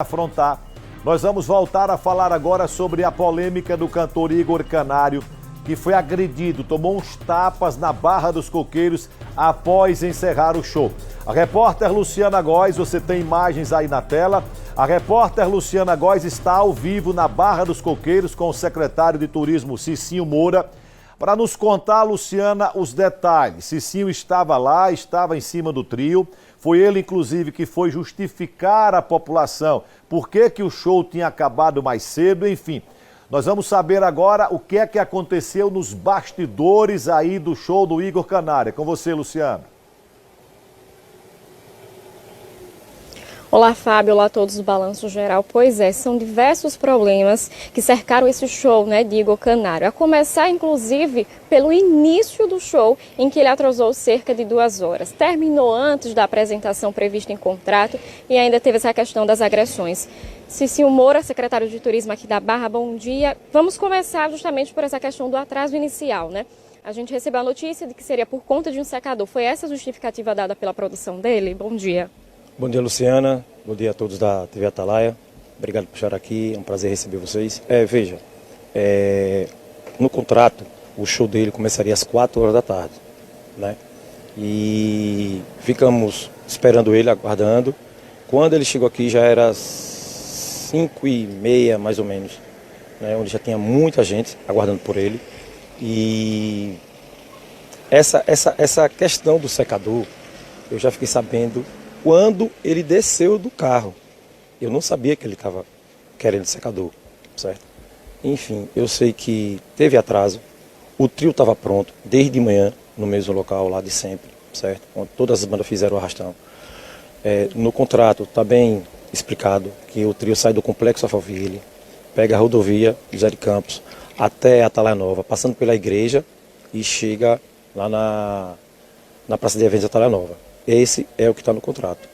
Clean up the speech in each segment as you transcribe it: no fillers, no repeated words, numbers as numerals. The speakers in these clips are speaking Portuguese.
Afrontar. Nós vamos voltar a falar agora sobre a polêmica do cantor Igor Canário, que foi agredido, tomou uns tapas na Barra dos Coqueiros após encerrar o show. A repórter Luciana Góes, você tem imagens aí na tela. A repórter Luciana Góes está ao vivo na Barra dos Coqueiros com o secretário de Turismo, Cicinho Moura, para nos contar, Luciana, os detalhes. Cicinho estava lá, estava em cima do trio. Foi ele, inclusive, que foi justificar à população por que o show tinha acabado mais cedo, enfim. Nós vamos saber agora o que é que aconteceu nos bastidores aí do show do Igor Canário. É com você, Luciana. Olá, Fábio. Olá a todos do Balanço Geral. Pois é, são diversos problemas que cercaram esse show, de Igor Canário. A começar, inclusive, pelo início do show, em que ele atrasou cerca de 2 horas. Terminou antes da apresentação prevista em contrato e ainda teve essa questão das agressões. Cicinho Moura, secretário de Turismo aqui da Barra, bom dia. Vamos começar justamente por essa questão do atraso inicial, A gente recebeu a notícia de que seria por conta de um secador. Foi essa a justificativa dada pela produção dele? Bom dia. Bom dia, Luciana. Bom dia a todos da TV Atalaia. Obrigado por estar aqui. É um prazer receber vocês. Veja, no contrato, o show dele começaria às 4 horas da tarde, E ficamos esperando ele, aguardando. Quando ele chegou aqui já era às 5h30, mais ou menos, Onde já tinha muita gente aguardando por ele. E essa questão do secador, eu já fiquei sabendo quando ele desceu do carro. Eu não sabia que ele estava querendo secador, certo? Enfim, eu sei que teve atraso, o trio estava pronto desde de manhã, no mesmo local lá de sempre, certo? Onde todas as bandas fizeram o arrastão. No contrato está bem explicado que o trio sai do Complexo Alphaville, pega a rodovia José de Campos até Atalaia Nova, passando pela igreja e chega lá na Praça de Eventos de Atalaia Nova. Esse é o que está no contrato.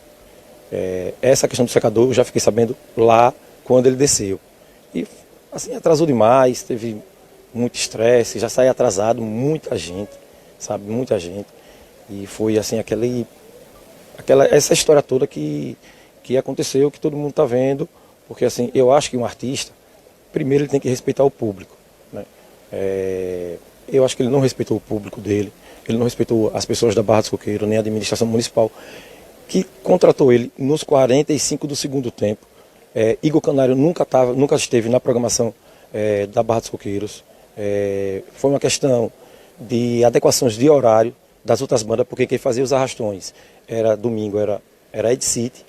Essa questão do secador eu já fiquei sabendo lá quando ele desceu. E assim, atrasou demais, teve muito estresse, já saiu atrasado, muita gente, sabe? Muita gente. E foi assim, essa história toda que aconteceu, que todo mundo está vendo. Porque assim, eu acho que um artista, primeiro ele tem que respeitar o público. Eu acho que ele não respeitou o público dele. Ele não respeitou as pessoas da Barra dos Coqueiros, nem a administração municipal, que contratou ele nos 45 do segundo tempo. Igor Canário nunca esteve na programação da Barra dos Coqueiros. Foi uma questão de adequações de horário das outras bandas, porque quem fazia os arrastões era domingo, era Ed City,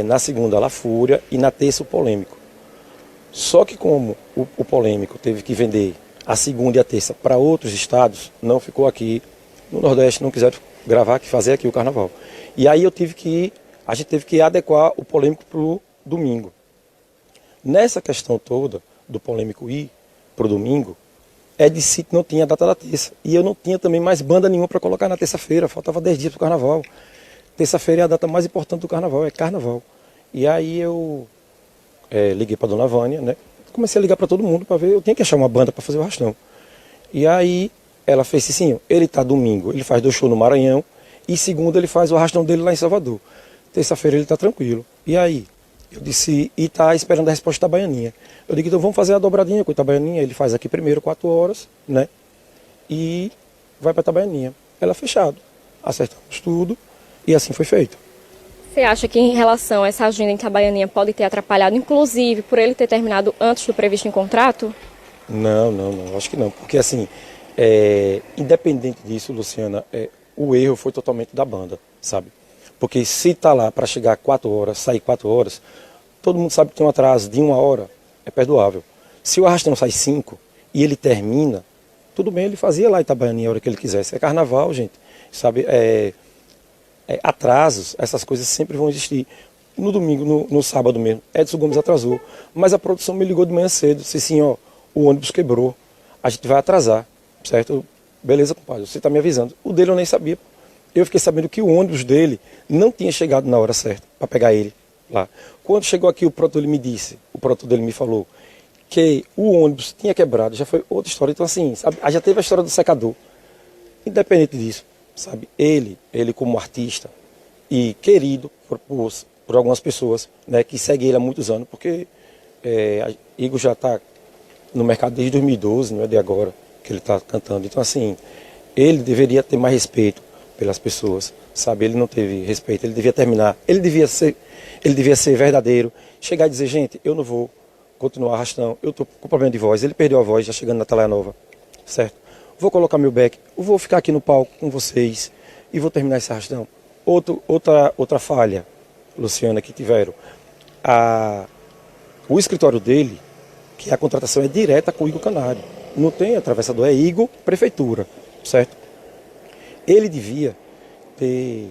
na segunda La Fúria e na terça o Polêmico. Só que como o Polêmico teve que vender a segunda e a terça para outros estados, não ficou aqui no Nordeste, não quiseram gravar, fazer aqui o carnaval. E aí a gente teve que adequar o Polêmico para o domingo. Nessa questão toda do Polêmico ir para o domingo, Ed City não tinha a data da terça. E eu não tinha também mais banda nenhuma para colocar na terça-feira, faltava 10 dias para o carnaval. Terça-feira é a data mais importante do carnaval, é carnaval. E aí eu liguei para a dona Vânia, Comecei a ligar para todo mundo para ver, eu tinha que achar uma banda para fazer o arrastão. E aí ela fez assim, ele tá domingo, ele faz 2 shows no Maranhão, e segunda ele faz o arrastão dele lá em Salvador. Terça-feira ele tá tranquilo. E aí, eu disse, e tá esperando a resposta da Baianinha. Eu digo, então vamos fazer a dobradinha com a Itabaianinha. Ele faz aqui primeiro 4 horas, E vai para Itabaianinha. Ela fechado. Acertamos tudo, e assim foi feito. Você acha que em relação a essa agenda em Itabaianinha pode ter atrapalhado, inclusive, por ele ter terminado antes do previsto em contrato? Não, acho que não. Porque assim, independente disso, Luciana, o erro foi totalmente da banda, sabe? Porque se tá lá para chegar 4 horas, sair 4 horas, todo mundo sabe que tem um atraso de 1 hora, é perdoável. Se o arrastão sai 5 e ele termina, tudo bem, ele fazia lá em Itabaianinha a hora que ele quisesse. É carnaval, gente, sabe? Atrasos, essas coisas sempre vão existir. No domingo, no sábado mesmo, Edson Gomes atrasou, mas a produção me ligou de manhã cedo, disse assim, o ônibus quebrou, a gente vai atrasar, certo? Beleza, compadre, você está me avisando. O dele eu nem sabia. Eu fiquei sabendo que o ônibus dele não tinha chegado na hora certa para pegar ele lá. Quando chegou aqui, o produtor dele me falou que o ônibus tinha quebrado, já foi outra história. Então assim, sabe, já teve a história do secador. Independente disso, sabe, ele como artista, e querido por por algumas pessoas, né, que seguem ele há muitos anos, porque Igor já está no mercado desde 2012, não é de agora que ele está cantando. Então, assim, ele deveria ter mais respeito pelas pessoas, sabe? Ele não teve respeito, ele devia terminar, ele devia ser verdadeiro, chegar e dizer, gente, eu não vou continuar arrastão, eu estou com problema de voz, ele perdeu a voz já chegando na Atalaia Nova, certo? Vou colocar meu back, vou ficar aqui no palco com vocês e vou terminar esse arrastão. Outra falha, Luciana, que tiveram. O escritório dele, que a contratação é direta com o Igor Canário. Não tem atravessador, é Igor Prefeitura, certo? Ele devia ter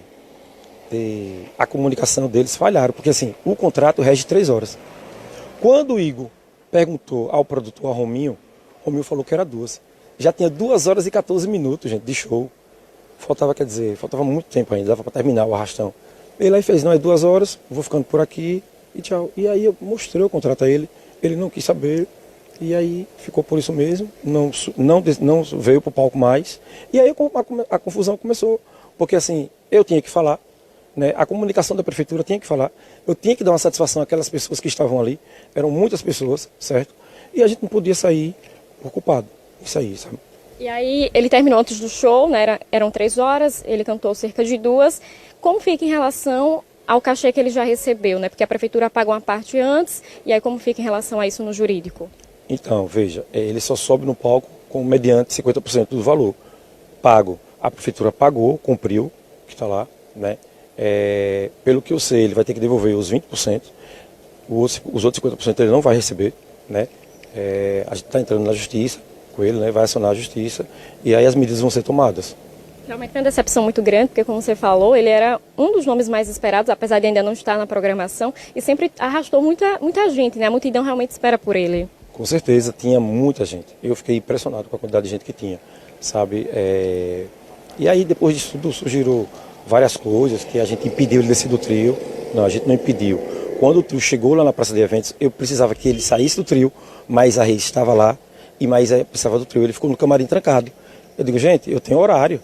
a comunicação deles falharam, porque assim, o contrato rege 3 horas. Quando o Igor perguntou ao produtor, ao Rominho falou que era 2. Já tinha 2 horas e 14 minutos, gente, de show. Faltava muito tempo ainda, dava para terminar o arrastão. Ele aí fez, não, é 2 horas, vou ficando por aqui e tchau. E aí eu mostrei o contrato a ele, ele não quis saber, e aí ficou por isso mesmo, não veio para o palco mais. E aí a confusão começou, porque assim, eu tinha que falar, né, a comunicação da prefeitura tinha que falar, eu tinha que dar uma satisfação àquelas pessoas que estavam ali, eram muitas pessoas, certo? E a gente não podia sair por culpado, isso aí, sabe? E aí ele terminou antes do show, né? Eram 3 horas, ele cantou cerca de 2. Como fica em relação ao cachê que ele já recebeu, né? Porque a prefeitura paga uma parte antes, e aí como fica em relação a isso no jurídico? Então, veja, ele só sobe no palco com mediante 50% do valor pago. A prefeitura pagou, cumpriu, que está lá, né? Pelo que eu sei, ele vai ter que devolver os 20%, os outros 50% ele não vai receber, né? A gente está entrando na justiça com ele, né? Vai acionar a justiça e aí as medidas vão ser tomadas. Realmente é uma decepção muito grande, porque como você falou, ele era um dos nomes mais esperados, apesar de ainda não estar na programação, e sempre arrastou muita gente, né? A multidão realmente espera por ele. Com certeza, tinha muita gente. Eu fiquei impressionado com a quantidade de gente que tinha, sabe? E aí, depois disso tudo, surgiram várias coisas que a gente impediu ele descer do trio. Não, a gente não impediu. Quando o trio chegou lá na praça de eventos, eu precisava que ele saísse do trio, mas a Reis estava lá e mais precisava do trio. Ele ficou no camarim trancado. Eu digo, gente, eu tenho horário,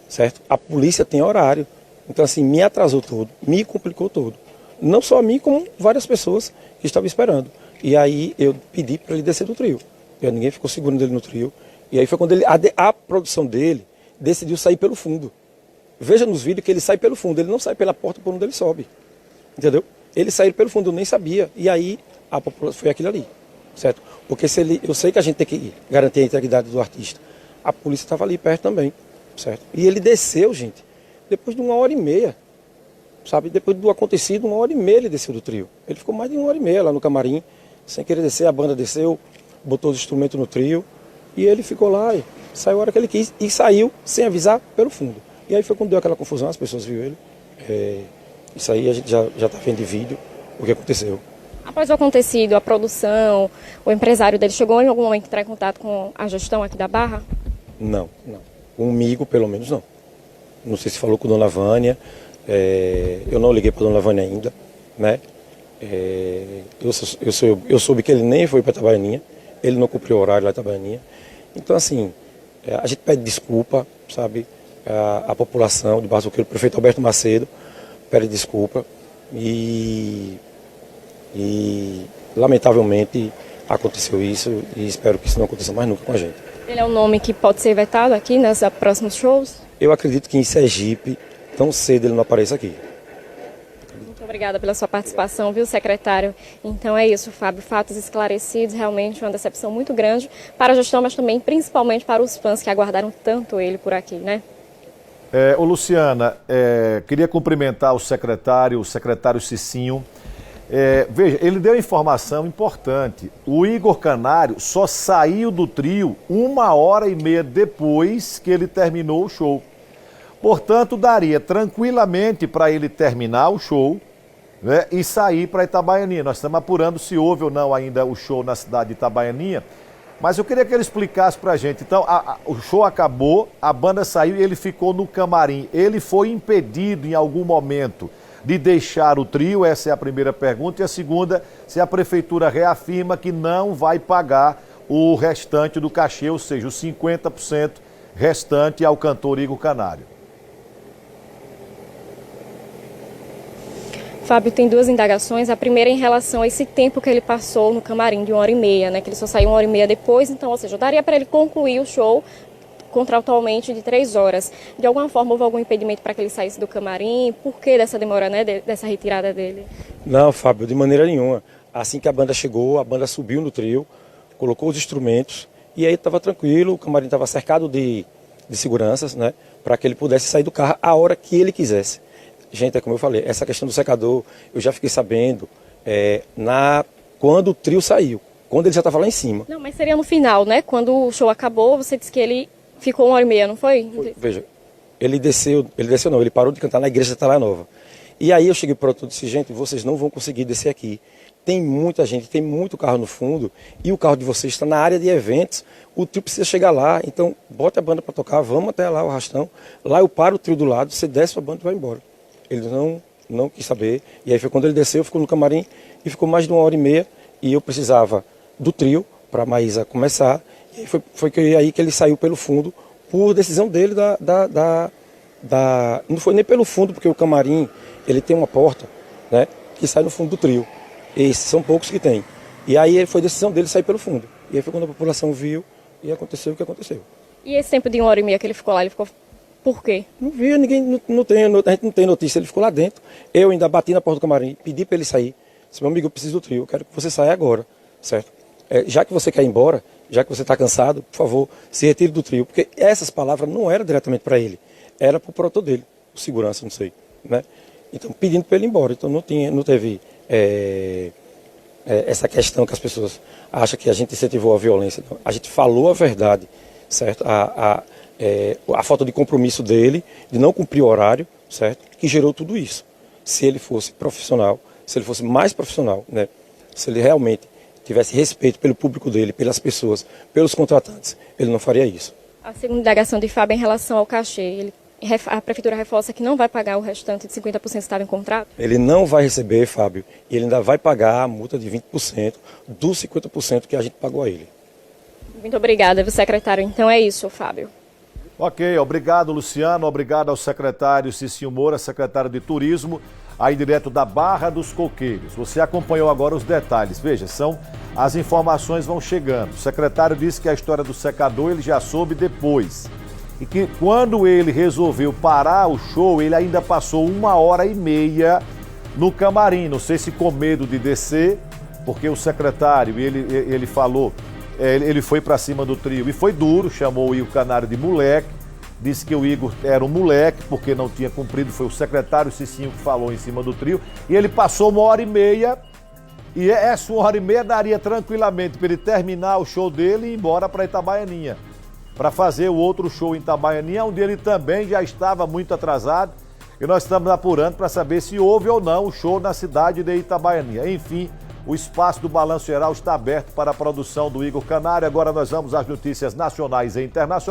certo? A polícia tem horário. Então, assim, me atrasou todo, me complicou todo. Não só a mim, como várias pessoas que estavam esperando. E aí eu pedi para ele descer do trio. E aí ninguém ficou segurando ele no trio. E aí foi quando a produção dele decidiu sair pelo fundo. Veja nos vídeos que ele sai pelo fundo, ele não sai pela porta por onde ele sobe. Entendeu? Ele saiu pelo fundo, eu nem sabia. E aí a população foi aquilo ali, certo? Porque eu sei que a gente tem que garantir a integridade do artista. A polícia estava ali perto também, certo? E ele desceu, gente, depois de 1h30. Sabe, depois do acontecido, 1h30 ele desceu do trio. Ele ficou mais de 1h30 lá no camarim, sem querer descer, a banda desceu, botou os instrumentos no trio, e ele ficou lá, e saiu a hora que ele quis, e saiu sem avisar pelo fundo. E aí foi quando deu aquela confusão, as pessoas viram ele. Isso aí a gente já está vendo de vídeo o que aconteceu. Após o acontecido, a produção, o empresário dele chegou em algum momento a entrar em contato com a gestão aqui da Barra? Não. Comigo, pelo menos, não. Não sei se falou com a Dona Vânia. Eu não liguei para a Dona Vânia ainda, né? Eu soube que ele nem foi para Itabaianinha, ele não cumpriu o horário lá em Itabaianinha. Então, assim, a gente pede desculpa, sabe? A população de Barra do Coqueiro, o prefeito Alberto Macedo, pede desculpa e lamentavelmente aconteceu isso e espero que isso não aconteça mais nunca com a gente. Ele é um nome que pode ser vetado aqui nos próximos shows? Eu acredito que em Sergipe, tão cedo ele não apareça aqui. Muito obrigada pela sua participação, viu, secretário? Então é isso, Fábio, fatos esclarecidos, realmente uma decepção muito grande para a gestão, mas também principalmente para os fãs que aguardaram tanto ele por aqui, né? Luciana, queria cumprimentar o secretário Cicinho. Veja, ele deu informação importante. O Igor Canário só saiu do trio 1h30 depois que ele terminou o show. Portanto, daria tranquilamente para ele terminar o show, né, e sair para Itabaianinha. Nós estamos apurando se houve ou não ainda o show na cidade de Itabaianinha. Mas eu queria que ele explicasse para a gente. Então, o show acabou, a banda saiu e ele ficou no camarim. Ele foi impedido em algum momento de deixar o trio? Essa é a primeira pergunta. E a segunda, se a prefeitura reafirma que não vai pagar o restante do cachê, ou seja, os 50% restante ao cantor Igor Canário. Fábio, tem duas indagações. A primeira em relação a esse tempo que ele passou no camarim de 1h30, né? Que ele só saiu 1h30 depois, então, ou seja, daria para ele concluir o show contratualmente de 3 horas. De alguma forma houve algum impedimento para que ele saísse do camarim? Por que dessa demora, né? Dessa retirada dele? Não, Fábio, de maneira nenhuma. Assim que a banda chegou, a banda subiu no trio, colocou os instrumentos e aí estava tranquilo, o camarim estava cercado de seguranças, né? Para que ele pudesse sair do carro a hora que ele quisesse. Gente, é como eu falei, essa questão do secador, eu já fiquei sabendo quando o trio saiu, quando ele já estava lá em cima. Não, mas seria no final, né? Quando o show acabou, você disse que ele ficou 1h30, não foi? Veja, ele parou de cantar na igreja de Talha Nova. E aí eu cheguei para o produtor e disse, gente, vocês não vão conseguir descer aqui. Tem muita gente, tem muito carro no fundo e o carro de vocês está na área de eventos. O trio precisa chegar lá, então bota a banda para tocar, vamos até lá o arrastão. Lá eu paro o trio do lado, você desce a banda e vai embora. Ele não quis saber. E aí foi quando ele desceu, ficou no camarim e ficou mais de 1h30 e eu precisava do trio para a Maísa começar. E aí foi aí que ele saiu pelo fundo por decisão dele não foi nem pelo fundo, porque o camarim ele tem uma porta, né, que sai no fundo do trio. Esses são poucos que tem. E aí foi decisão dele sair pelo fundo. E aí foi quando a população viu e aconteceu o que aconteceu. E esse tempo de 1h30 que ele ficou lá, ele ficou por quê? Não via, ninguém, a gente não tem notícia, ele ficou lá dentro. Eu ainda bati na porta do camarim, pedi para ele sair. Disse, meu amigo, eu preciso do trio, eu quero que você saia agora, certo? Já que você quer ir embora, já que você está cansado, por favor, se retire do trio. Porque essas palavras não eram diretamente para ele, era para o produtor dele, o segurança, não sei, né? Então, pedindo para ele ir embora. Então, não teve essa questão que as pessoas acham que a gente incentivou a violência. Não. A gente falou a verdade, certo? A falta de compromisso dele, de não cumprir o horário, certo? Que gerou tudo isso. Se ele fosse profissional, se ele fosse mais profissional, né? Se ele realmente tivesse respeito pelo público dele, pelas pessoas, pelos contratantes, ele não faria isso. A segunda indagação de Fábio em relação ao cachê, a prefeitura reforça que não vai pagar o restante de 50% que estava em contrato? Ele não vai receber, Fábio, e ele ainda vai pagar a multa de 20% dos 50% que a gente pagou a ele. Muito obrigada, viu, secretário. Então é isso, Fábio. Ok, obrigado, Luciano, obrigado ao secretário Cicinho Moura, secretário de Turismo, aí direto da Barra dos Coqueiros. Você acompanhou agora os detalhes, veja, as informações vão chegando. O secretário disse que a história do secador ele já soube depois. E que quando ele resolveu parar o show, ele ainda passou 1h30 no camarim. Não sei se com medo de descer, porque o secretário, ele falou, ele foi para cima do trio e foi duro, chamou o Igor Canário de moleque, disse que o Igor era um moleque porque não tinha cumprido, foi o secretário Cicinho que falou em cima do trio, e ele passou 1h30, e essa 1h30 daria tranquilamente para ele terminar o show dele e ir embora para Itabaianinha, para fazer o outro show em Itabaianinha, onde ele também já estava muito atrasado, e nós estamos apurando para saber se houve ou não o show na cidade de Itabaianinha. Enfim, o espaço do Balanço Geral está aberto para a produção do Igor Canário. Agora nós vamos às notícias nacionais e internacionais.